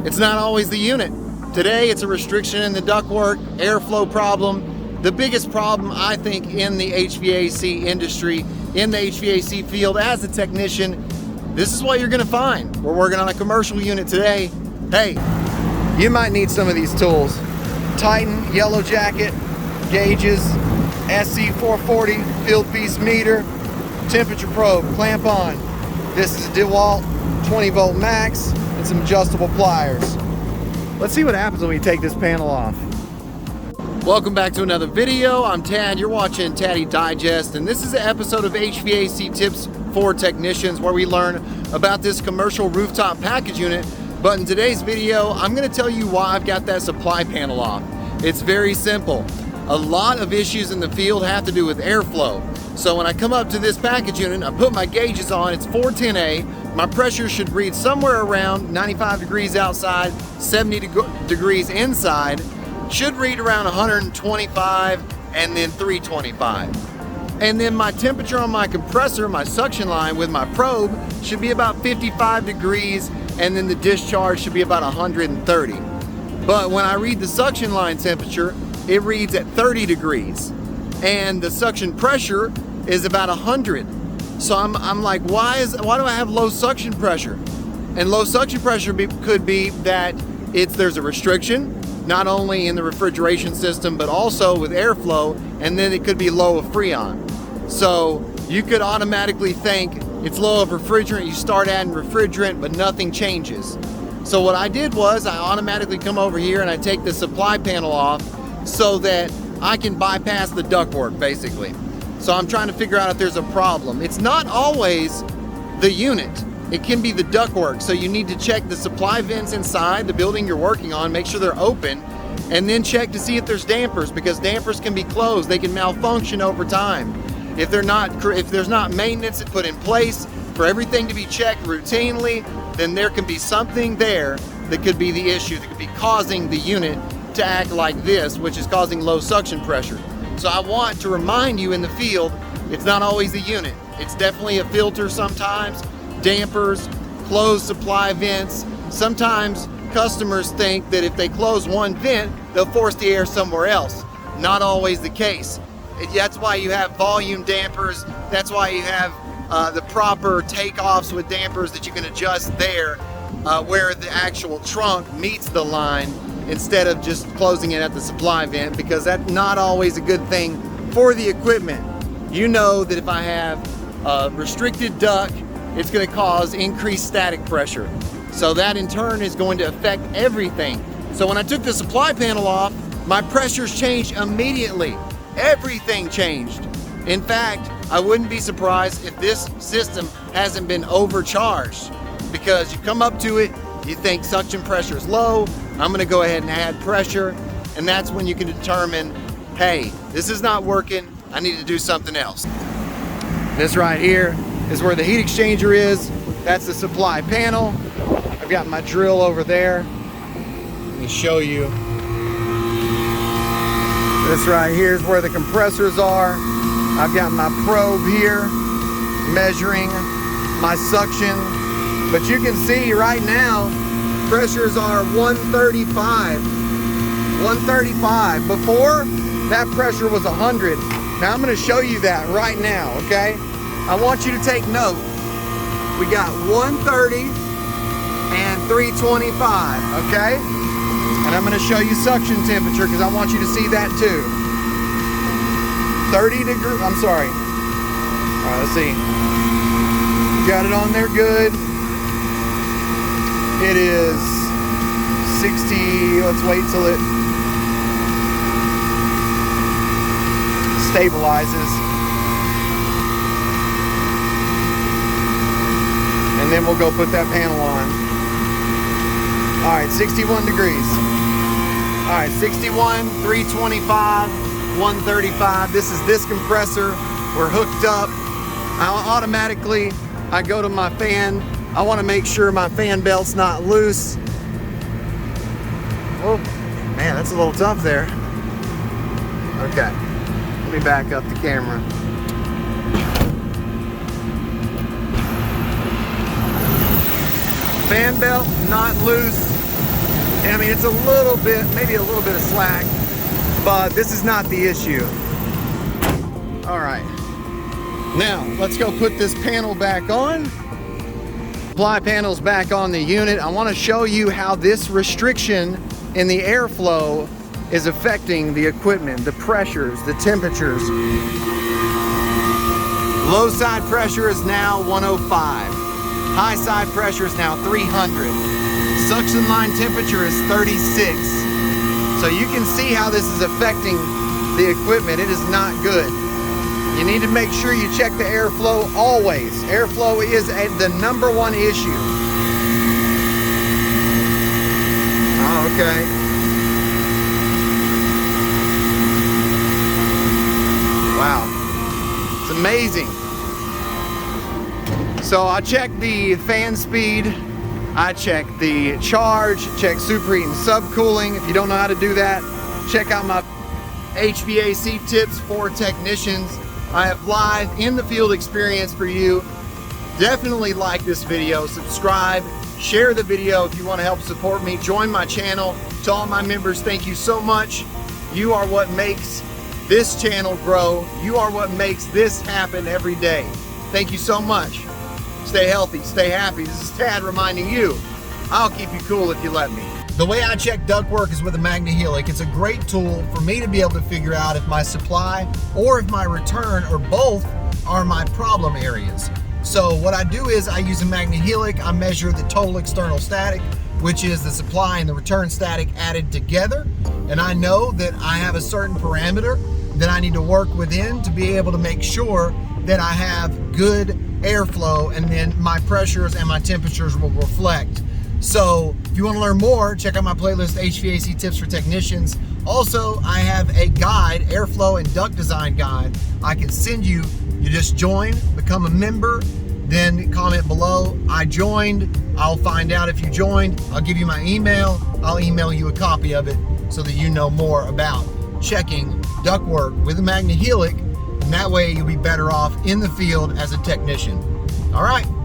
It's not always the unit. Today it's a restriction in the ductwork, airflow problem. The biggest problem, I think, in the HVAC industry, in the HVAC field as a technician, this is what you're gonna find. We're working on a commercial unit today. Hey, you might need some of these tools. Titan, yellow jacket, gauges, SC440, field piece meter, temperature probe, clamp on. This is a DeWalt 20 volt max and some adjustable pliers. Let's see what happens when we take this panel off. Welcome back to another video. I'm Tad, you're watching Taddy Digest, and this is an episode of HVAC Tips for Technicians where we learn about this commercial rooftop package unit. But in today's video, I'm gonna tell you why I've got that supply panel off. It's very simple. A lot of issues in the field have to do with airflow. So when I come up to this package unit, I put my gauges on, it's 410A. My pressure should read somewhere around 95 degrees outside, 70 degrees inside. Should read around 125 and then 325. And then my temperature on my compressor, my suction line with my probe, should be about 55 degrees, and then the discharge should be about 130. But when I read the suction line temperature, it reads at 30 degrees. And the suction pressure is about 100. So I'm like, why do I have low suction pressure? And low suction pressure could be that there's a restriction, not only in the refrigeration system, but also with airflow, and then it could be low of Freon. So you could automatically think it's low of refrigerant, you start adding refrigerant, but nothing changes. So what I did was I automatically come over here and I take the supply panel off so that I can bypass the ductwork, basically. So I'm trying to figure out if there's a problem. It's not always the unit. It can be the ductwork. So you need to check the supply vents inside the building you're working on, make sure they're open, and then check to see if there's dampers, because dampers can be closed. They can malfunction over time. If there's not maintenance put in place for everything to be checked routinely, then there can be something there that could be the issue, that could be causing the unit to act like this, which is causing low suction pressure. So I want to remind you in the field, it's not always the unit. It's definitely a filter sometimes, dampers, closed supply vents. Sometimes customers think that if they close one vent, they'll force the air somewhere else. Not always the case. That's why you have volume dampers. That's why you have the proper takeoffs with dampers that you can adjust there where the actual trunk meets the line, instead of just closing it at the supply vent, because that's not always a good thing for the equipment. You know that if I have a restricted duct, it's going to cause increased static pressure. So that in turn is going to affect everything. So when I took the supply panel off, my pressures changed immediately. Everything changed. In fact, I wouldn't be surprised if this system hasn't been overcharged, because you come up to it, you think suction pressure is low, I'm gonna go ahead and add pressure, and that's when you can determine, hey, this is not working, I need to do something else. This right here is where the heat exchanger is. That's the supply panel. I've got my drill over there. Let me show you. This right here is where the compressors are. I've got my probe here measuring my suction, but you can see right now pressures are 135. 135. Before, that pressure was 100. Now I'm going to show you that right now, okay? I want you to take note. We got 130 and 325, okay? And I'm going to show you suction temperature because I want you to see that too. 30 degrees, I'm sorry. All right, let's see. Got it on there good. It is 60, let's wait till it stabilizes. And then we'll go put that panel on. All right, 61 degrees. All right, 61, 325, 135. This is this compressor. We're hooked up. I go to my fan. I want to make sure my fan belt's not loose. Oh, man, that's a little tough there. Okay, let me back up the camera. Fan belt not loose. I mean, it's a little bit, maybe a little bit of slack, but this is not the issue. All right, now let's go put this panel back on. Supply panel's back on the unit. I want to show you how this restriction in the airflow is affecting the equipment, the pressures, the temperatures. Low side pressure is now 105. High side pressure is now 300. Suction line temperature is 36. So you can see how this is affecting the equipment. It is not good. You need to make sure you check the airflow always. Airflow is the #1 issue. Oh, okay. Wow, it's amazing. So I checked the fan speed, I checked the charge, checked superheat and subcooling. If you don't know how to do that, check out my HVAC tips for technicians. I have live in the field experience for you. Definitely like this video, subscribe, share the video if you want to help support me. Join my channel. To all my members, thank you so much. You are what makes this channel grow. You are what makes this happen every day. Thank you so much. Stay healthy, stay happy. This is Tad reminding you, I'll keep you cool if you let me. The way I check ductwork is with a MagnaHelic. It's a great tool for me to be able to figure out if my supply or if my return or both are my problem areas. So what I do is I use a MagnaHelic. I measure the total external static, which is the supply and the return static added together. And I know that I have a certain parameter that I need to work within to be able to make sure that I have good airflow, and then my pressures and my temperatures will reflect. So if you want to learn more, check out my playlist, HVAC Tips for Technicians. Also, I have a guide, airflow and duct design guide I can send you. You just join, become a member, then comment below, I joined. I'll find out if you joined. I'll give you my email. I'll email you a copy of it so that you know more about checking ductwork with a MagnaHelic, and that way you'll be better off in the field as a technician. All right.